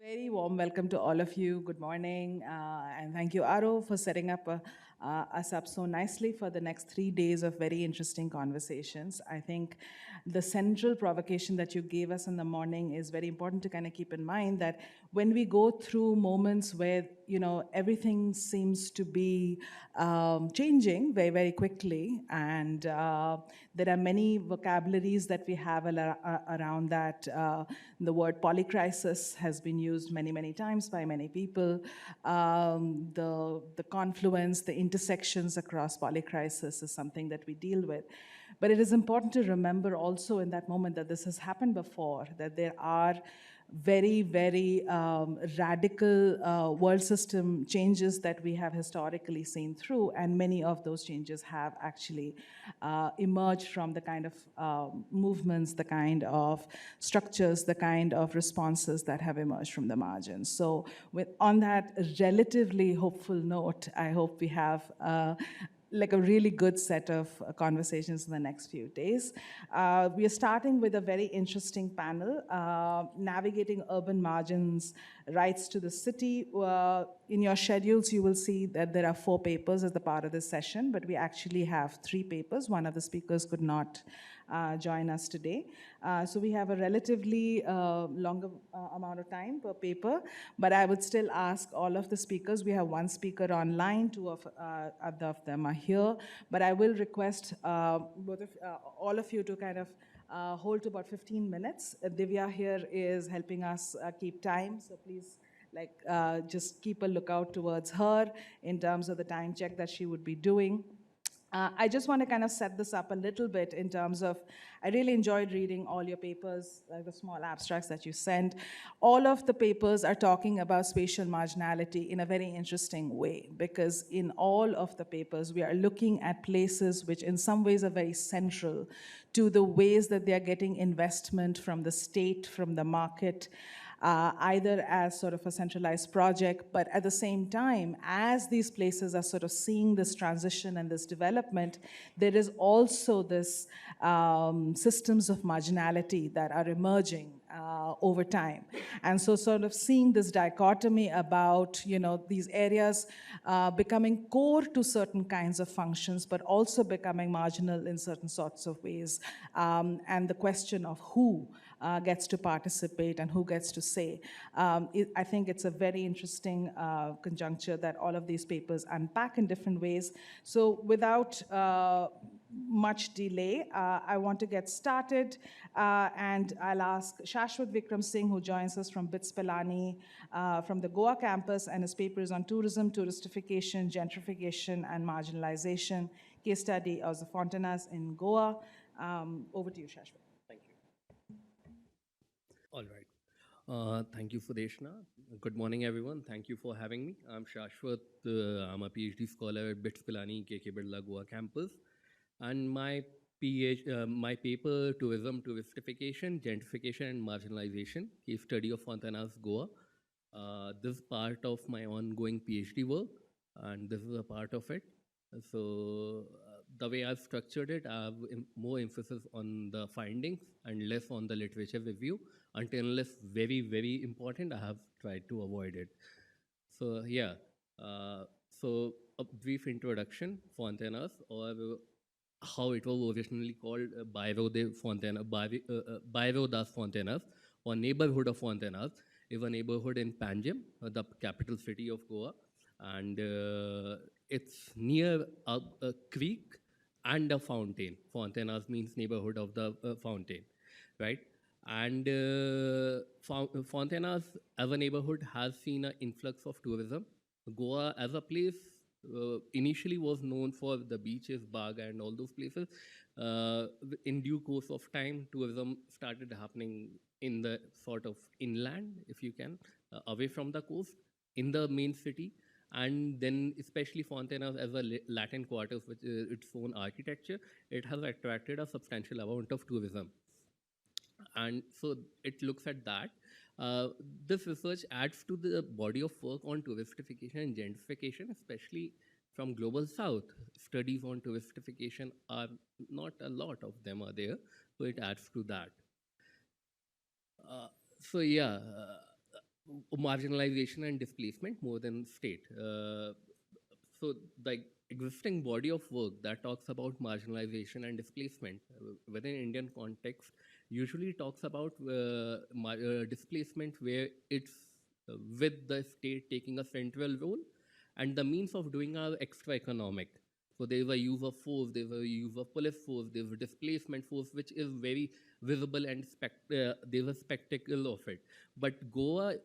Very warm welcome to all of you. Good morning. And thank you, Aro, for setting us up so nicely for the next 3 days of very interesting conversations. I think the central provocation that you gave us in the morning is very important to kind of keep in mind that when we go through moments where, everything seems to be changing very, very quickly, and there are many vocabularies that we have around that. The word polycrisis has been used many, many times by many people. The confluence, the intersections across polycrisis is something that we deal with. But it is important to remember also in that moment that this has happened before, that there are very, very radical world system changes that we have historically seen through, and many of those changes have actually emerged from the kind of movements, the kind of structures, the kind of responses that have emerged from the margins. So on that relatively hopeful note, I hope we have like a really good set of conversations in the next few days. We are starting with a very interesting panel, Navigating Urban Margins, Rights to the City. In your schedules, you will see that there are 4 papers as the part of this session, but we actually have 3 papers. One of the speakers could not join us today. So we have a relatively longer amount of time per paper, but I would still ask all of the speakers. We have 1 speaker online, 2 of them are here, but I will request all of you to kind of hold to about 15 minutes. Divya here is helping us keep time, so please just keep a lookout towards her in terms of the time check that she would be doing. I just want to kind of set this up a little bit in terms of, I really enjoyed reading all your papers, the small abstracts that you sent. All of the papers are talking about spatial marginality in a very interesting way, because in all of the papers, we are looking at places which in some ways are very central to the ways that they are getting investment from the state, from the market, either as sort of a centralized project, but at the same time, as these places are sort of seeing this transition and this development, there is also this systems of marginality that are emerging over time. And so sort of seeing this dichotomy about, these areas becoming core to certain kinds of functions, but also becoming marginal in certain sorts of ways. And the question of who gets to participate and who gets to say. I think it's a very interesting conjuncture that all of these papers unpack in different ways. So without much delay, I want to get started, and I'll ask Shashwat Vikram Singh, who joins us from BITS Pilani from the Goa campus, and his paper is on tourism, touristification, gentrification, and marginalization, case study of the Fontainhas in Goa. Over to you, Shashwat. All right. Thank you, Sudeshna. Good morning, everyone. Thank you for having me. I'm Shashwat. I'm a PhD scholar at BITS Pilani, KK Birla Goa campus. And my paper, Tourism, Touristification, Gentrification, and Marginalization, case study of Fontainhas, Goa. This is part of my ongoing PhD work, and this is a part of it. So the way I've structured it, I have more emphasis on the findings and less on the literature review. Unless very, very important, I have tried to avoid it. So yeah, so a brief introduction, Fontainhas, or how it was originally called Bairro das Fontainhas, or neighborhood of Fontainhas, is a neighborhood in Panjim, the capital city of Goa. And it's near a creek and a fountain. Fontainhas means neighborhood of the fountain, right? And Fontainhas as a neighborhood has seen an influx of tourism. Goa as a place initially was known for the beaches, Baga, and all those places. In due course of time, tourism started happening in the sort of inland, if you can, away from the coast, in the main city. And then especially Fontainhas as a Latin quarter with its own architecture, it has attracted a substantial amount of tourism. And so it looks at that. This research adds to the body of work on touristification and gentrification, especially from Global South. Studies on touristification are not a lot of them are there, so it adds to that. So yeah, marginalization and displacement more than state. So the existing body of work that talks about marginalization and displacement within Indian context usually talks about displacement where it's with the state taking a central role, and the means of doing are extra economic. So there's a use of force, there's a use of police force, there's a displacement force, which is very visible and there's a spectacle of it. But Goa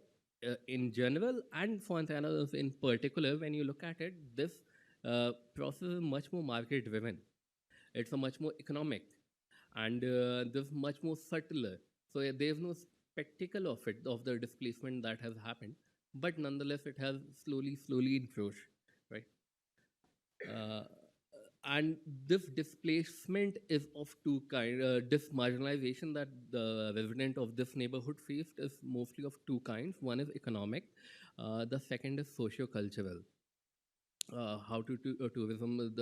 in general and Fontainhas in particular, when you look at it, this process is much more market driven. It's a much more economic, and this much more subtler. So there's no spectacle of it, of the displacement that has happened, but nonetheless, it has slowly encroached, right? Uh, and this displacement is of two kinds. This marginalization that the resident of this neighborhood faced is mostly of two kinds. One is economic, the second is socio-cultural. How to tourism,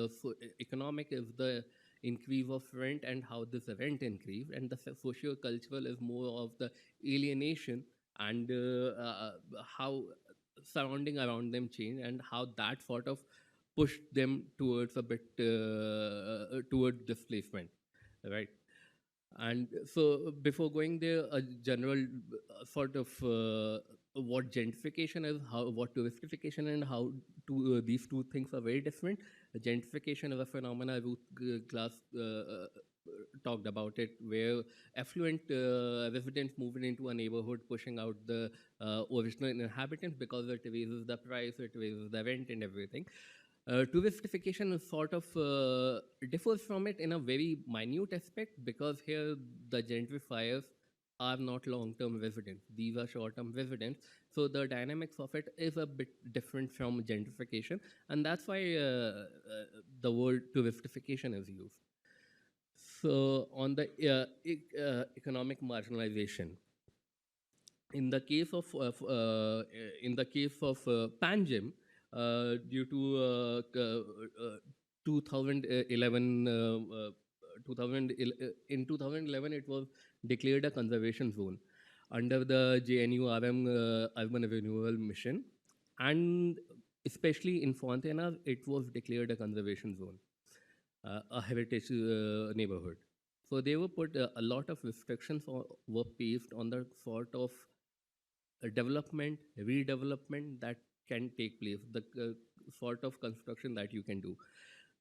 economic is the increase of rent and how this rent increase, and the socio-cultural is more of the alienation and how surrounding around them change and how that sort of pushed them towards a bit towards displacement, right? And so, before going there, a general sort of what gentrification is, how what touristification, and how these two things are very different. Gentrification is a phenomena. Ruth Glass talked about it, where affluent residents moving into a neighborhood, pushing out the original inhabitants because it raises the price, it raises the rent, and everything. Touristification is sort of differs from it in a very minute aspect, because here the gentrifiers are not long-term residents. These are short-term residents. So the dynamics of it is a bit different from gentrification, and that's why the word touristification is used. So on the economic marginalization, in the case of Panjim, due to 2011, in 2011 it was declared a conservation zone under the JNURM Urban Renewal Mission, and especially in Fontainhas, it was declared a conservation zone, a heritage neighborhood. So they were put a lot of restrictions were placed on the sort of development, redevelopment that can take place, the sort of construction that you can do.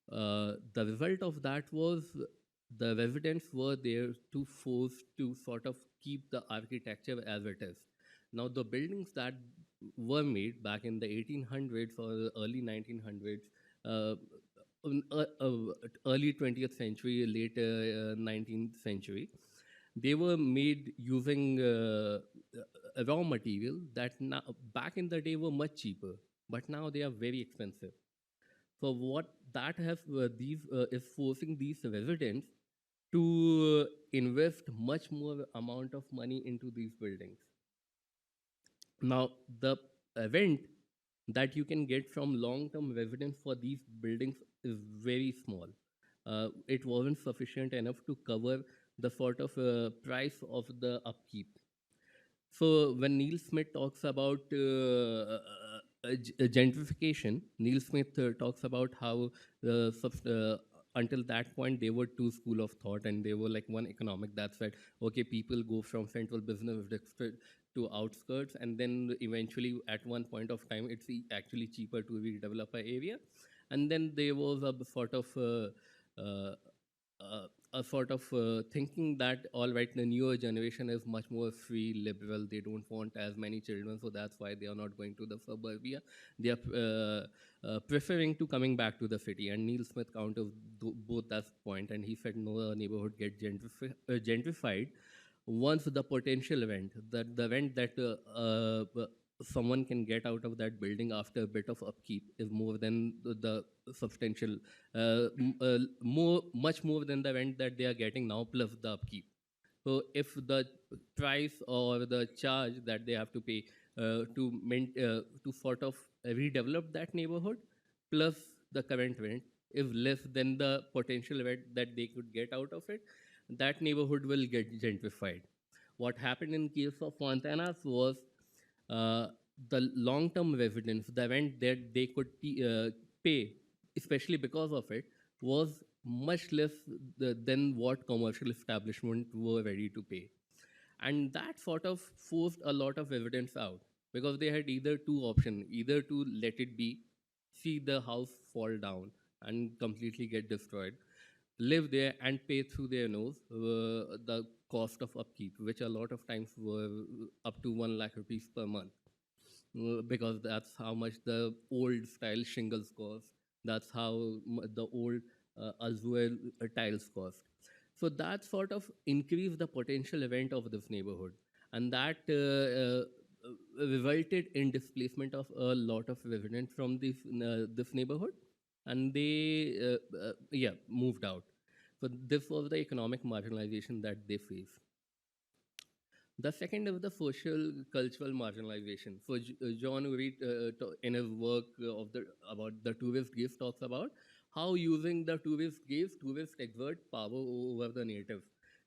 The result of that was the residents were there to force to sort of keep the architecture as it is. Now, the buildings that were made back in the 1800s or early 1900s, uh, early 20th century, late 19th century, they were made using raw material that now, back in the day were much cheaper, but now they are very expensive. So what that has these is forcing these residents to invest much more amount of money into these buildings. Now the rent that you can get from long-term residents for these buildings is very small. It wasn't sufficient enough to cover the sort of price of the upkeep. So when Neil Smith talks about gentrification, Neil Smith talks about how until that point they were two school of thought, and they were like one economic that said, okay, people go from central business district to outskirts, and then eventually at one point of time it's actually cheaper to redevelop an area, and then there was a sort of uh, a sort of thinking that all right, the newer generation is much more free, liberal. They don't want as many children, so that's why they are not going to the suburbia. They are preferring to coming back to the city. And Neil Smith countered both that point, and he said no neighborhood get gentrified once the potential rent, that the rent that someone can get out of that building after a bit of upkeep is more than the substantial, much more than the rent that they are getting now plus the upkeep. So if the price or the charge that they have to pay to sort of redevelop that neighborhood plus the current rent is less than the potential rent that they could get out of it, that neighborhood will get gentrified. What happened in case of Fontanas was the long-term residents, the rent that they could pay, especially because of it, was much less than what commercial establishments were ready to pay. And that sort of forced a lot of residents out because they had either two options, either to let it be, see the house fall down and completely get destroyed, live there and pay through their nose the cost of upkeep, which a lot of times were up to 1 lakh rupees per month. Because that's how much the old style shingles cost. That's how the old Azure tiles cost. So that sort of increased the potential event of this neighborhood. And that resulted in displacement of a lot of residents from this neighborhood. And they, moved out. So this was the economic marginalization that they faced. The second is the social cultural marginalization. So John Reed, in his work about the tourist gaze, talks about how using the tourist gaze, tourists exert power over the natives.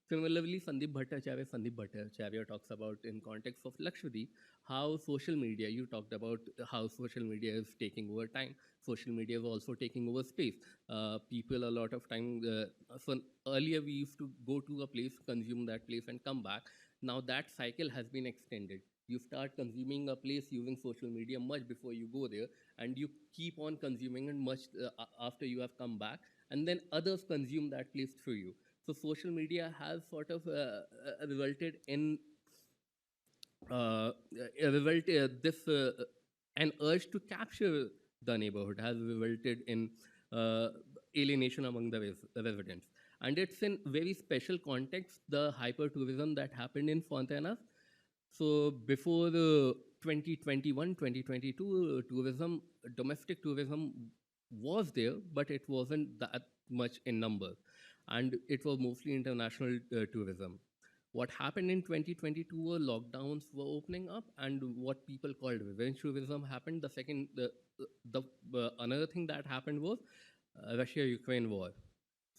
Similarly, Sandeep Bhattacharya talks about in context of Lakshadweep, how social media, you talked about how social media is taking over time. Social media is also taking over space. People a lot of time, so earlier we used to go to a place, consume that place and come back. Now that cycle has been extended. You start consuming a place using social media much before you go there, and you keep on consuming it much after you have come back, and then others consume that place through you. So social media has sort of resulted in this an urge to capture the neighborhood has resulted in uh, alienation among the residents. And it's in very special context, the hyper-tourism that happened in Fontainhas. So before the 2021, 2022, tourism, domestic tourism was there, but it wasn't that much in number. And it was mostly international tourism. What happened in 2022 were lockdowns were opening up, and what people called revenge tourism happened. Another thing that happened was Russia-Ukraine war.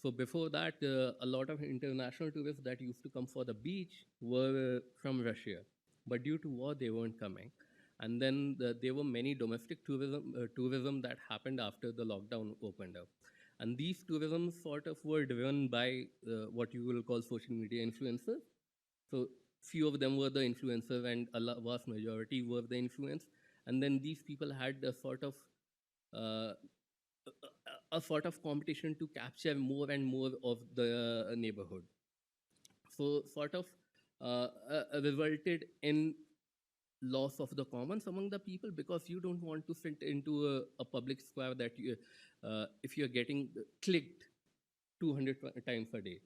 So before that, a lot of international tourists that used to come for the beach were from Russia, but due to war, they weren't coming. And then there were many domestic tourism that happened after the lockdown opened up. And these tourism sort of were driven by what you will call social media influencers. So few of them were the influencers, and vast majority were the influence. And then these people had uh, a sort of competition to capture more and more of the neighborhood. So sort of resulted in loss of the commons among the people, because you don't want to fit into a public square that you, if you're getting clicked 200 times a day.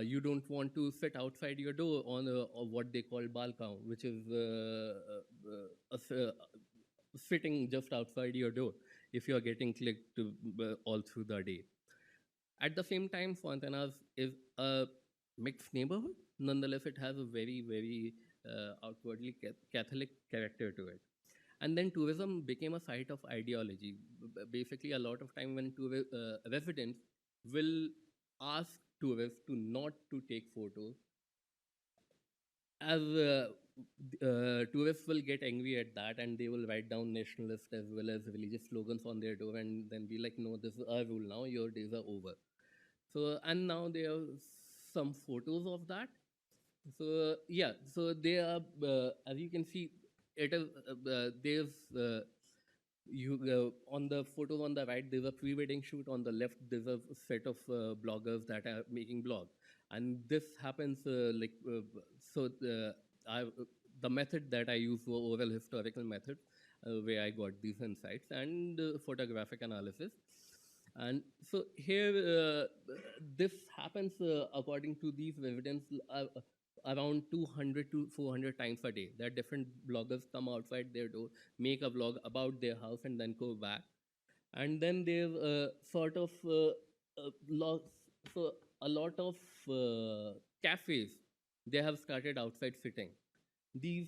You don't want to sit outside your door on what they call balcony, which is sitting just outside your door if you're getting clicked all through the day. At the same time, Fontainhas is a mixed neighborhood. Nonetheless, it has a very, very outwardly Catholic character to it. And then tourism became a site of ideology. Basically, a lot of time when residents will ask tourists to not to take photos, as tourists will get angry at that, and they will write down nationalist as well as religious slogans on their door and then be like, no, this is our rule now, your days are over. So, and now there are some photos of that. So, yeah, so they are, as you can see, it is, there's, you on the photos on the right, there's a pre-wedding shoot. On the left, there's a set of bloggers that are making blog. And this happens so I, the method that I use was oral historical method, where I got these insights and photographic analysis. And so here, this happens according to these evidence around 200 to 400 times a day. That different bloggers come outside their door, make a blog about their house, and then go back. And then there's sort of lots, so a lot of cafes, they have started outside sitting. This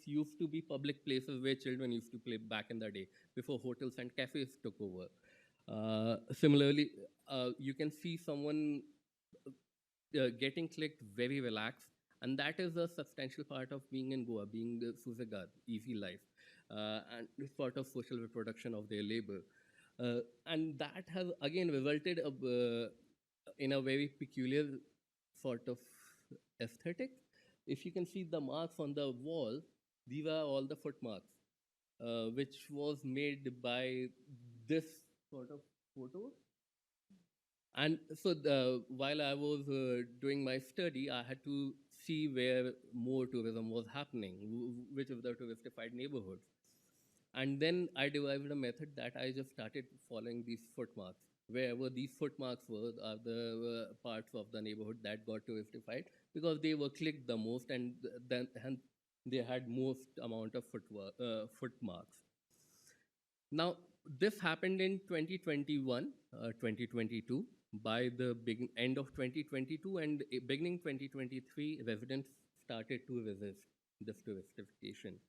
used to be public places where children used to play back in the day before hotels and cafes took over. Similarly, you can see someone getting clicked very relaxed, And that is a substantial part of being in Goa, being the Susagad, easy life, and sort of social reproduction of their labor. And that has again resulted in a very peculiar sort of aesthetic. If you can see the marks on the wall, these are all the footmarks, which was made by this sort of photo. And so while I was doing my study, I had to see where more tourism was happening, which of the touristified neighborhoods. And then I derived a method that I just started following these footmarks. Wherever these footmarks were, are the parts of the neighborhood that got touristified because they were clicked the most, and then and they had most amount of footmarks. Now, this happened in 2021, 2022. By the end of 2022 and beginning 2023, residents started to resist this touristification.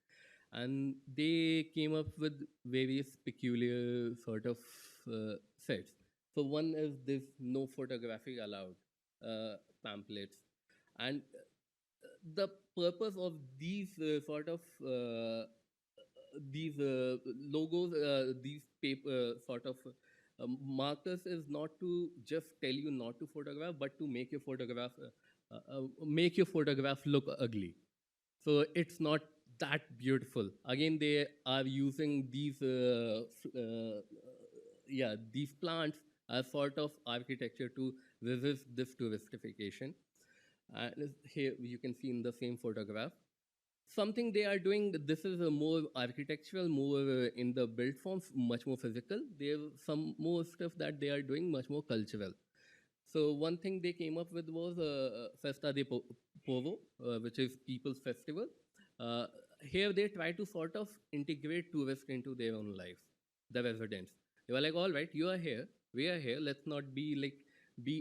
And they came up with various peculiar sort of sets. So one is this no photography allowed pamphlets. And the purpose of these these logos, these paper sort of markers is not to just tell you not to photograph, but to make your photograph look ugly. So it's not that beautiful. Again, they are using these plants as sort of architecture to resist this touristification. And here you can see in the same photograph something they are doing. This is a more architectural, more in the built forms, much more physical. There's some more stuff that they are doing, much more cultural. So one thing they came up with was Festa de Povo, which is People's Festival. Uh, Here they try to sort of integrate tourists into their own life, the residents. They were like, all right, you are here, we are here. Let's not be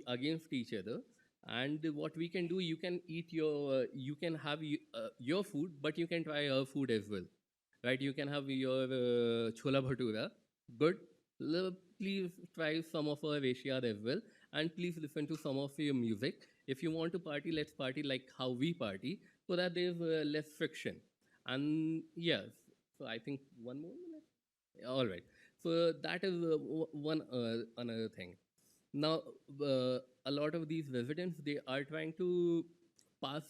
against each other. And what we can do, you can eat you can have your food, but you can try our food as well, right? You can have your chola bhatura. Good. Please try some of our Asia as well, and please listen to some of your music. If you want to party, let's party like how we party, so that there's less friction. And yes, so I think one more minute. All right. So that is one another thing. Now, a lot of these residents, they are trying to pass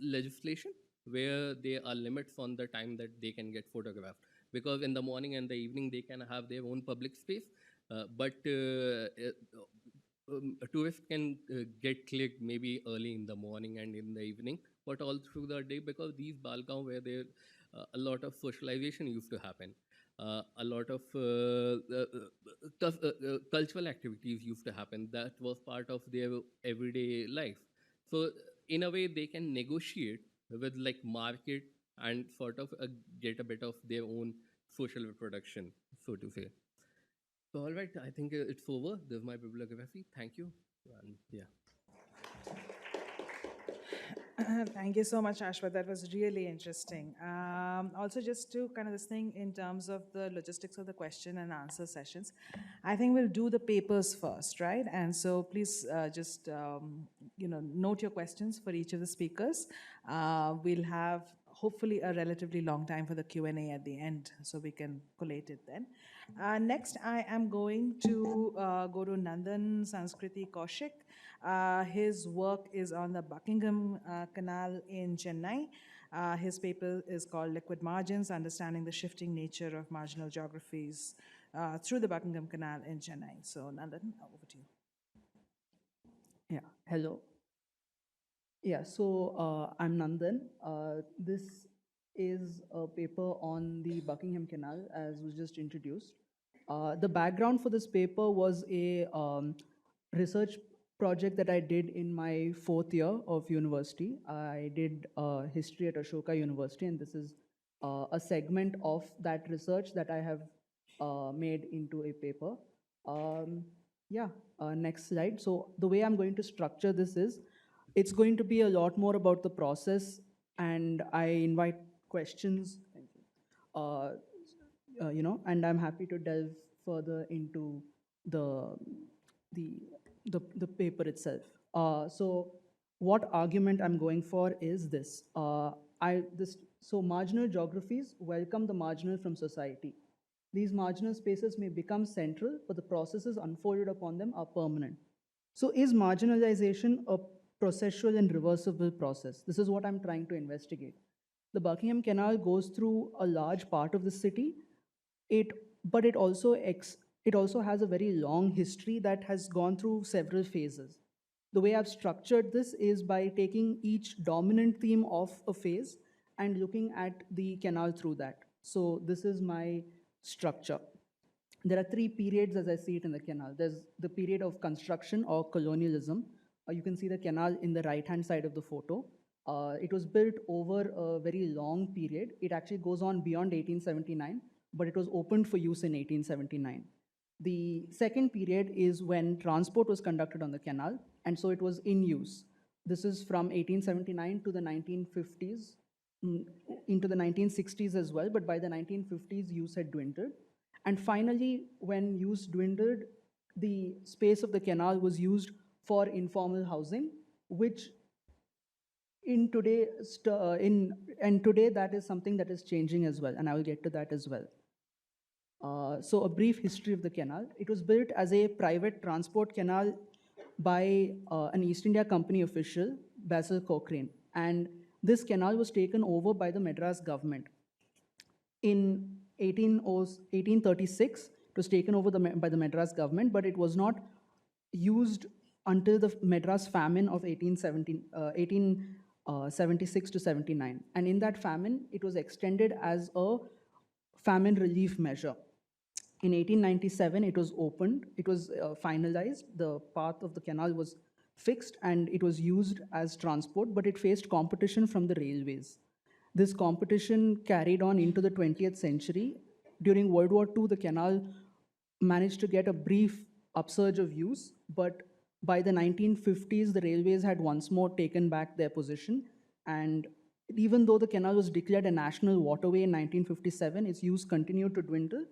legislation where there are limits on the time that they can get photographed. Because in the morning and the evening, they can have their own public space. But a tourist can get clicked maybe early in the morning and in the evening, but all through the day, because these Balgaon where there a lot of socialization used to happen. A lot of cultural activities used to happen. That was part of their everyday life. So in a way, they can negotiate with like market and sort of get a bit of their own social reproduction, so to say. So all right, I think it's over. There's my bibliography. Thank you. And yeah. Thank you so much, Shashwat. That was really interesting. Also, just to kind of this thing in terms of the logistics of the question and answer sessions, I think we'll do the papers first, right? And so please just note your questions for each of the speakers. We'll have hopefully a relatively long time for the Q&A at the end, so we can collate it then. Next, I am going to go to Nandan, Sankriti, Kaushik. His work is on the Buckingham Canal in Chennai. His paper is called Liquid Margins, Understanding the Shifting Nature of Marginal Geographies through the Buckingham Canal in Chennai. So Nandan, over to you. Yeah, hello. Yeah, so I'm Nandan. This is a paper on the Buckingham Canal, as was just introduced. The background for this paper was a research project that I did in my 4th year of university. I did history at Ashoka University, and this is a segment of that research that I have made into a paper. Yeah, next slide. So the way I'm going to structure this is, it's going to be a lot more about the process, and I invite questions. Thank you. And I'm happy to delve further into the the paper itself. So what argument I'm going for is this. So marginal geographies welcome the marginal from society. These marginal spaces may become central, but the processes unfolded upon them are permanent. So is marginalization a processual and reversible process? This is what I'm trying to investigate. The Buckingham Canal goes through a large part of the city, but it also has a very long history that has gone through several phases. The way I've structured this is by taking each dominant theme of a phase and looking at the canal through that. So this is my structure. There are three periods as I see it in the canal. There's the period of construction or colonialism. You can see the canal in the right-hand side of the photo. It was built over a very long period. It actually goes on beyond 1879, but it was opened for use in 1879. The second period is when transport was conducted on the canal, and so it was in use. This is from 1879 to the 1950s, into the 1960s as well, but by the 1950s, use had dwindled. And finally, when use dwindled, the space of the canal was used for informal housing, which today that is something that is changing as well, and I will get to that as well. So a brief history of the canal. It was built as a private transport canal by an East India Company official, Basil Cochrane. And this canal was taken over by the Madras government. In 1836, it was taken over by the Madras government, but it was not used until the Madras famine of 1876 to 79. And in that famine, it was extended as a famine relief measure. In 1897, it was opened, it was finalized, the path of the canal was fixed, and it was used as transport, but it faced competition from the railways. This competition carried on into the 20th century. During World War II, the canal managed to get a brief upsurge of use, but by the 1950s, the railways had once more taken back their position, and even though the canal was declared a national waterway in 1957, its use continued to dwindle.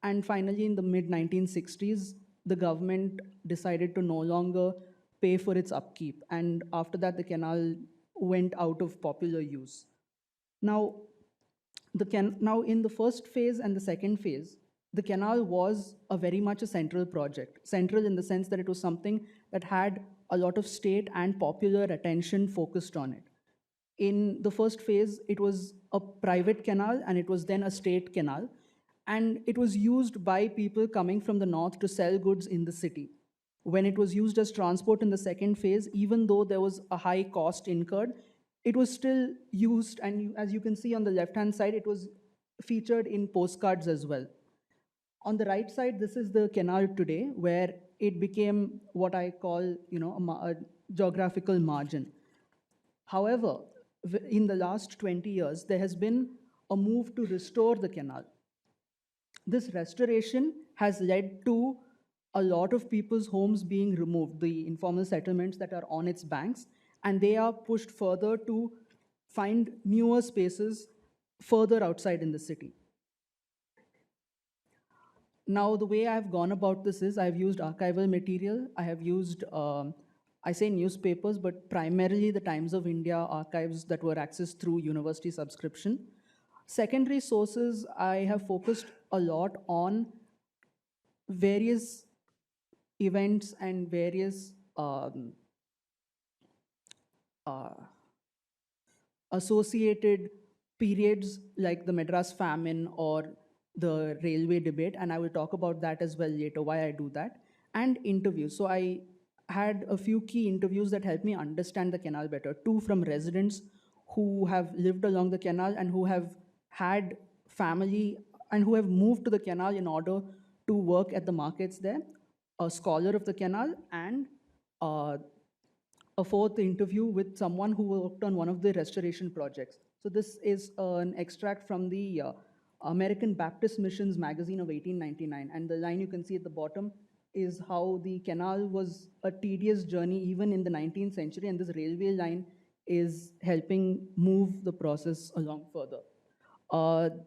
And finally, in the mid-1960s, the government decided to no longer pay for its upkeep. And after that, the canal went out of popular use. Now, in the first phase and the second phase, the canal was very much a central project. Central in the sense that it was something that had a lot of state and popular attention focused on it. In the first phase, it was a private canal, and it was then a state canal. And it was used by people coming from the north to sell goods in the city. When it was used as transport in the second phase, even though there was a high cost incurred, it was still used, and as you can see on the left-hand side, it was featured in postcards as well. On the right side, this is the canal today, where it became what I call, a geographical margin. However, in the last 20 years, there has been a move to restore the canal. This restoration has led to a lot of people's homes being removed, the informal settlements that are on its banks, and they are pushed further to find newer spaces further outside in the city. Now, the way I've gone about this is I've used archival material. I have used, I say newspapers, but primarily the Times of India archives that were accessed through university subscription. Secondary sources, I have focused a lot on various events and various associated periods like the Madras famine or the railway debate, and I will talk about that as well later, why I do that, and interviews. So I had a few key interviews that helped me understand the canal better. Two from residents who have lived along the canal and who have had family and who have moved to the canal in order to work at the markets there, a scholar of the canal, and a fourth interview with someone who worked on one of the restoration projects. So this is an extract from the American Baptist Missions magazine of 1899, and the line you can see at the bottom is how the canal was a tedious journey even in the 19th century, and this railway line is helping move the process along further.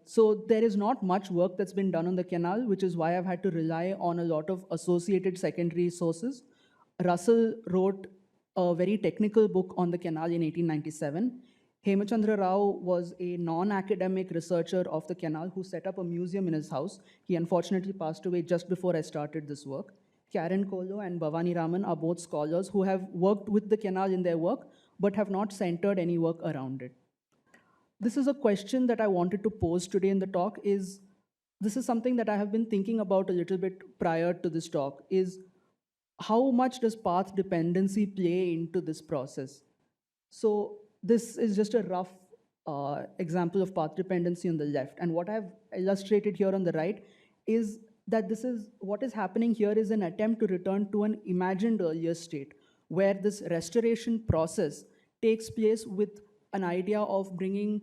So there is not much work that's been done on the canal, which is why I've had to rely on a lot of associated secondary sources. Russell wrote a very technical book on the canal in 1897. Hemachandra Rao was a non-academic researcher of the canal who set up a museum in his house. He unfortunately passed away just before I started this work. Karen Kolo and Bhavani Raman are both scholars who have worked with the canal in their work, but have not centered any work around it. This is a question that I wanted to pose today in the talk. This is something that I have been thinking about a little bit prior to this talk, is how much does path dependency play into this process? So this is just a rough example of path dependency on the left. And what I've illustrated here on the right is that what is happening here is an attempt to return to an imagined earlier state, where this restoration process takes place with an idea of bringing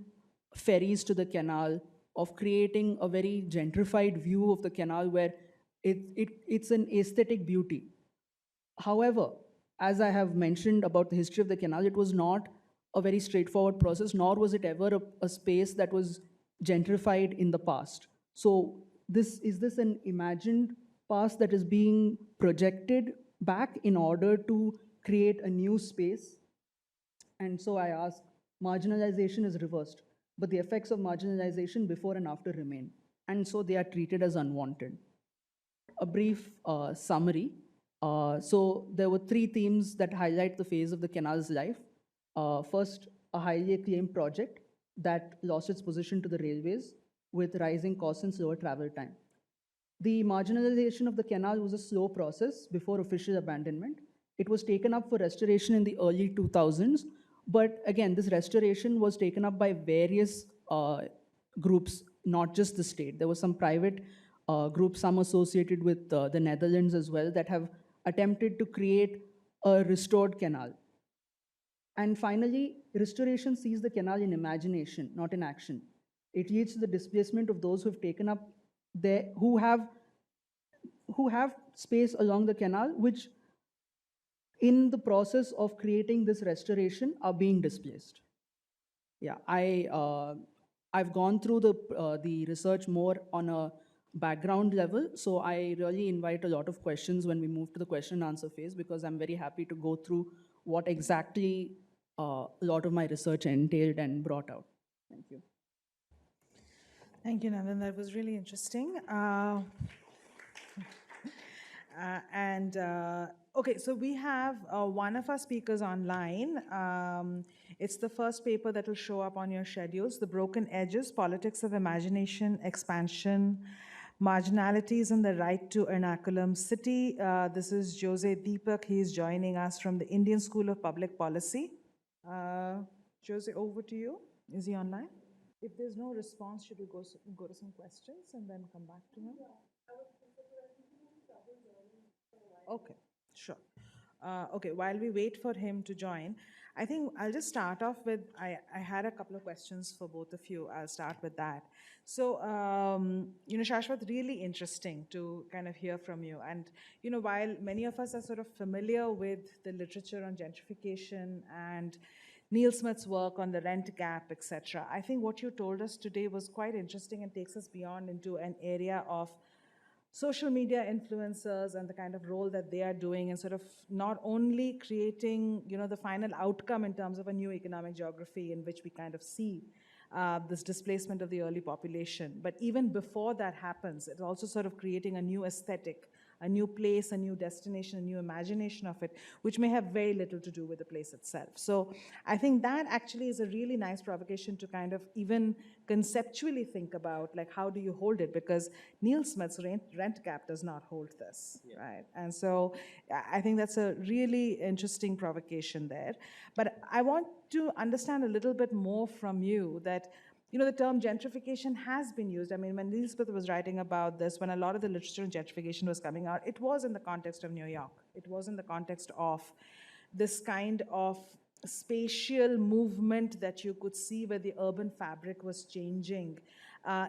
ferries to the canal, of creating a very gentrified view of the canal where it's an aesthetic beauty. However, as I have mentioned about the history of the canal, it was not a very straightforward process, nor was it ever a space that was gentrified in the past. So is this an imagined past that is being projected back in order to create a new space? And so I ask, marginalization is reversed, but the effects of marginalization before and after remain. And so they are treated as unwanted. A brief summary. So there were three themes that highlight the phase of the canal's life. First, a highly acclaimed project that lost its position to the railways with rising costs and slower travel time. The marginalization of the canal was a slow process before official abandonment. It was taken up for restoration in the early 2000s, but again, this restoration was taken up by various groups, not just the state. There were some private groups, some associated with the Netherlands as well, that have attempted to create a restored canal. And finally, restoration sees the canal in imagination, not in action. It leads to the displacement of those who have taken up there, who have space along the canal, which in the process of creating this restoration are being displaced. Yeah, I've gone through the research more on a background level, so I really invite a lot of questions when we move to the question and answer phase, because I'm very happy to go through what exactly a lot of my research entailed and brought out. Thank you. Thank you, Nandan. That was really interesting. Okay, so we have one of our speakers online. It's the first paper that will show up on your schedules, The Broken Edges, Politics of Imagination, Expansion, Marginalities and the Right to Ernakulam City. This is Jose Deepak. He's joining us from the Indian School of Public Policy. Jose, over to you. Is he online? If there's no response, should we go to some questions and then come back to him? Okay, sure. Okay, while we wait for him to join, I think I'll just start off with, I had a couple of questions for both of you. I'll start with that. So, Shashwat, really interesting to kind of hear from you. And, while many of us are sort of familiar with the literature on gentrification and Neil Smith's work on the rent gap, etc., I think what you told us today was quite interesting and takes us beyond into an area of social media influencers and the kind of role that they are doing and sort of not only creating, the final outcome in terms of a new economic geography in which we kind of see this displacement of the early population, but even before that happens, it's also sort of creating a new aesthetic, a new place, a new destination, a new imagination of it, which may have very little to do with the place itself. So I think that actually is a really nice provocation to kind of even conceptually think about, like, how do you hold it? Because Neil Smith's rent gap does not hold this, right? And so I think that's a really interesting provocation there. But I want to understand a little bit more from you that, the term gentrification has been used. I mean, when Neil Smith was writing about this, when a lot of the literature on gentrification was coming out, it was in the context of New York. It was in the context of this kind of spatial movement that you could see where the urban fabric was changing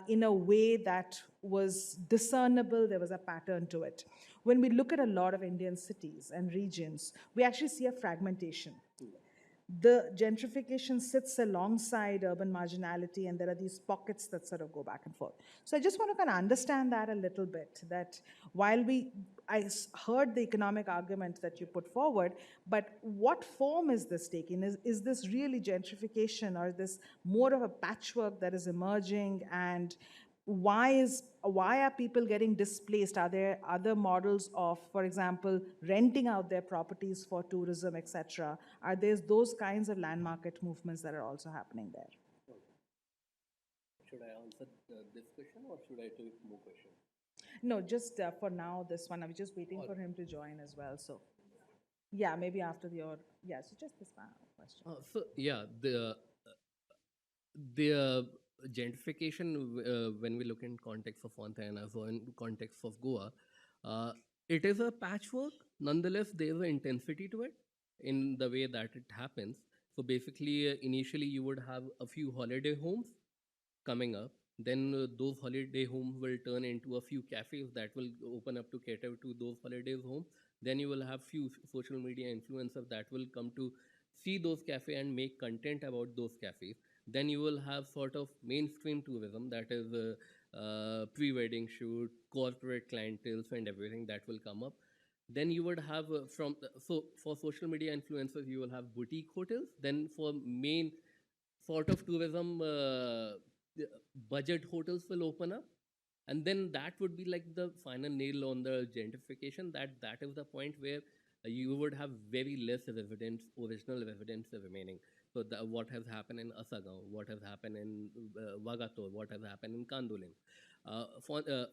in a way that was discernible. There was a pattern to it. When we look at a lot of Indian cities and regions, we actually see a fragmentation. the gentrification sits alongside urban marginality, and there are these pockets that sort of go back and forth. So I just want to kind of understand that a little bit, that while heard the economic argument that you put forward, but what form is this taking? Is this really gentrification, or is this more of a patchwork that is emerging? And why are people getting displaced? Are there other models of, for example, renting out their properties for tourism, etc.? Are there those kinds of land market movements that are also happening there? Should I answer this question, or should I take more questions? No, just for now, this one. I was just waiting for him to join as well. So, yeah, maybe after so just this question. So yeah, the gentrification, when we look in context of Fontainhas or in context of Goa, it is a patchwork. Nonetheless, there is an intensity to it in the way that it happens. So basically, initially you would have a few holiday homes coming up. Then those holiday homes will turn into a few cafes that will open up to cater to those holiday homes. Then you will have few social media influencers that will come to see those cafes and make content about those cafes. Then you will have sort of mainstream tourism, that is pre-wedding shoot, corporate clientele, and everything that will come up. Then you would have so for social media influencers, you will have boutique hotels. Then for main sort of tourism, budget hotels will open up, and then that would be like the final nail on the gentrification. That is the point where you would have very less residents, original residents remaining. So what has happened in Asagaon, what has happened in Vagator, what has happened in Kanduling.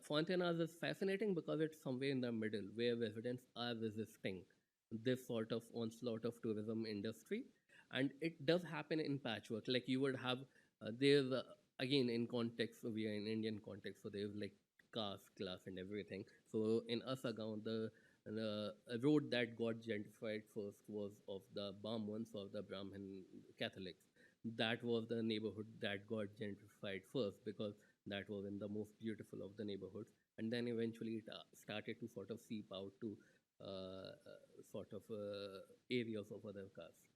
Fontainhas is fascinating because it's somewhere in the middle where residents are resisting this sort of onslaught of tourism industry. And it does happen in patchwork. Like you would have, there's again in context, we are in Indian context, so there's like caste, class, and everything. So in Asagaon, the road that got gentrified first was of the Brahmins, of the Brahmin Catholics. That was the neighborhood that got gentrified first because that was in the most beautiful of the neighborhoods. And then eventually it started to sort of seep out to areas of other castes.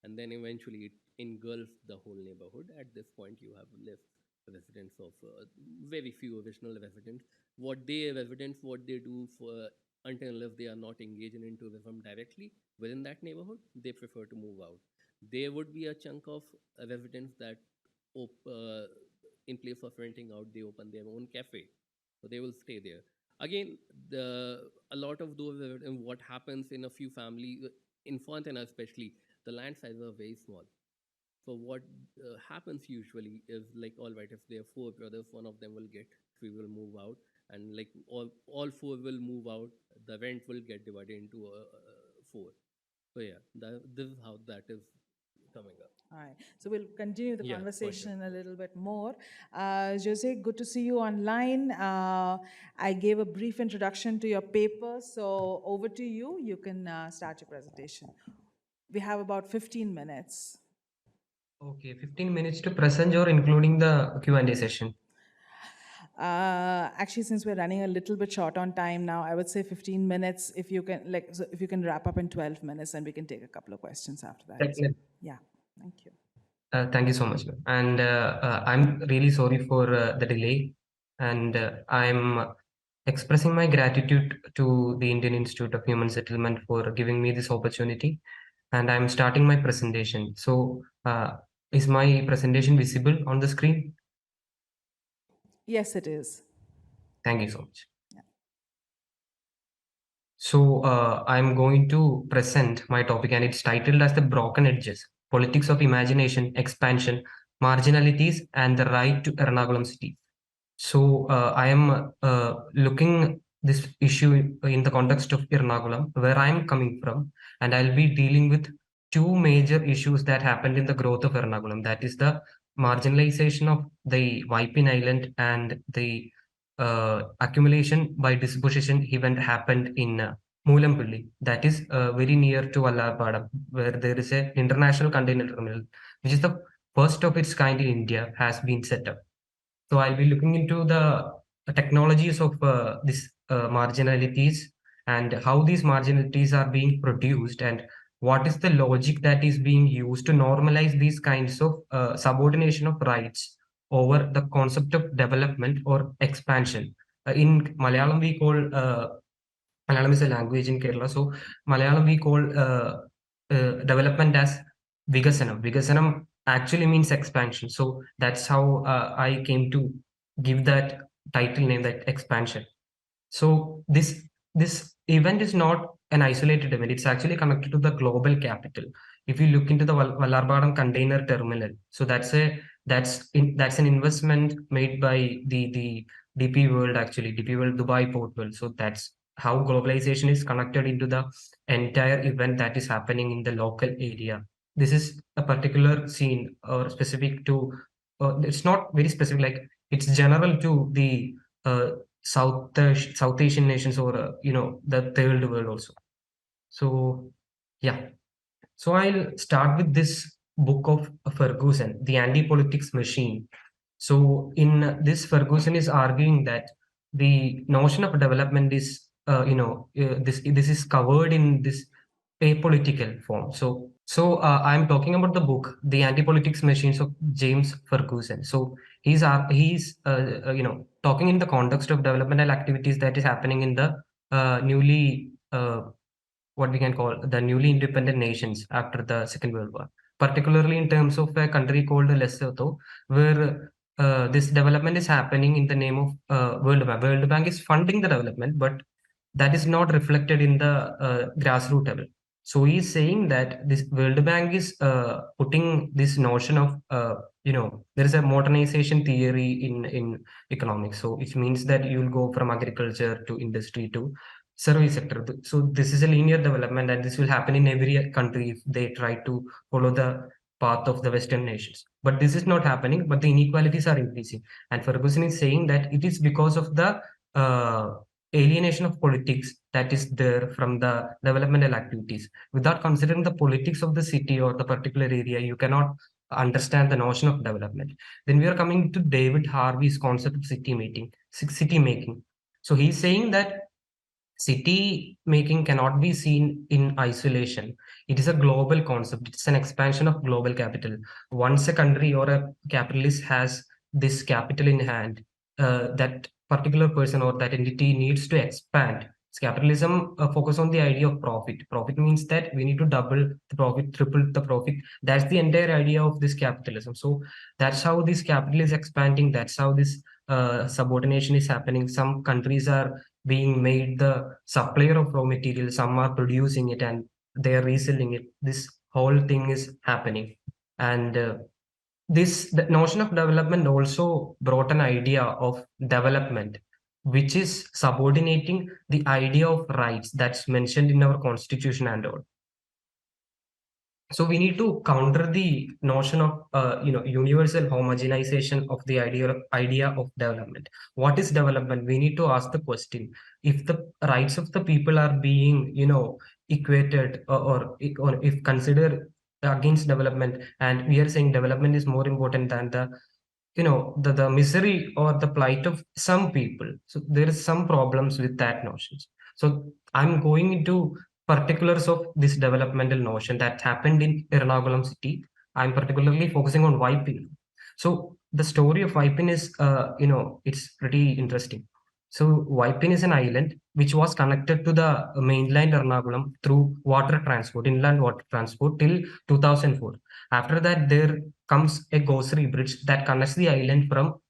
And then eventually it engulfs the whole neighborhood. At this point, you have less residents of very few original residents. What they do for until unless they are not engaged in tourism directly within that neighborhood, they prefer to move out. There would be a chunk of residents that in place of renting out, they open their own cafe, so they will stay there. Again, a lot of those, what happens in a few families, in Fontainhas especially, the land sizes are very small. So what happens usually is like, all right, if there are four brothers, one of them will get, three will move out, and like all four will move out. The rent will get divided into four. So yeah, this is how that is coming up. All right. So we'll continue the Yeah, conversation a little bit more. Jose, good to see you online. I gave a brief introduction to your paper, so over to you. You can start your presentation. We have about 15 minutes. Okay, 15 minutes to present or including the Q&A session? Actually, since we're running a little bit short on time now, I would say 15 minutes. If you can, if you can wrap up in 12 minutes, and we can take a couple of questions after that. Definitely. Yeah, thank you. Thank you so much, ma'am. And I'm really sorry for the delay. And I'm expressing my gratitude to the Indian Institute of Human Settlement for giving me this opportunity. And I'm starting my presentation. So is my presentation visible on the screen? Yes, it is. Thank you so much. So I'm going to present my topic, and it's titled as The Broken Edges, Politics of Imagination, Expansion, Marginalities, and the Right to Ernakulam City. So I am looking this issue in the context of Ernakulam, where I'm coming from, and I'll be dealing with two major issues that happened in the growth of Ernakulam. That is the marginalization of the Vipin Island and the accumulation by disposition event happened in Mulampulli, that is very near to Allapada, where there is an international container terminal, which is the first of its kind in India, has been set up. So I'll be looking into the technologies of these marginalities and how these marginalities are being produced and what is the logic that is being used to normalize these kinds of subordination of rights over the concept of development or expansion. In Malayalam, we call Malayalam is a language in Kerala, so Malayalam we call development as Vigasanam. Vigasanam actually means expansion. So that's how I came to give that title name, that expansion. So this event is not an isolated event. It's actually connected to the global capital. If you look into the Vallarpadam container terminal, so that's an investment made by the DP World, actually DP World Dubai Port World. So that's how globalization is connected into the entire event that is happening in the local area. This is a particular scene or specific to. It's not very specific. Like it's general to the South Asian nations or the third world also. So yeah, so I'll start with this book of Ferguson, The Anti-Politics Machine. So in this, Ferguson is arguing that the notion of development is this is covered in this apolitical form. So I'm talking about the book, The Anti-Politics Machines of James Ferguson. So he's talking in the context of developmental activities that is happening in the newly what we can call the newly independent nations after the Second World War, particularly in terms of a country called Lesotho, where this development is happening in the name of World Bank. World Bank is funding the development, but that is not reflected in the grassroots level. So he's saying that this World Bank is putting this notion of there is a modernization theory in economics. So it means that you will go from agriculture to industry to service sector. So this is a linear development, and this will happen in every country if they try to follow the path of the Western nations. But this is not happening. But the inequalities are increasing, and Ferguson is saying that it is because of the alienation of politics that is there from the developmental activities. Without considering the politics of the city or the particular area, you cannot understand the notion of development. Then we are coming to David Harvey's concept of city making. So he's saying that city making cannot be seen in isolation. It is a global concept. It's an expansion of global capital. Once a country or a capitalist has this capital in hand, that particular person or that entity needs to expand. Capitalism focus on the idea of profit. Profit means that we need to double the profit, triple the profit. That's the entire idea of this capitalism. So that's how this capital is expanding. That's how this subordination is happening. Some countries are being made the supplier of raw material, some are producing it and they are reselling it. This whole thing is happening. And the notion of development also brought an idea of development, which is subordinating the idea of rights that's mentioned in our constitution and all. So we need to counter the notion of universal homogenization of the idea of development. What is development? We need to ask the question: if the rights of the people are being equated or if considered against development, and we are saying development is more important than the misery or the plight of some people. So there is some problems with that notions. So I'm going into particulars of this developmental notion that happened in Ernakulam city. I'm particularly focusing on Vipin. So the story of Vipin is, it's pretty interesting. So Vipin is an island which was connected to the mainland Ernakulam through water transport, inland water transport till 2004. After that, there comes a Gosri bridge that connects the island to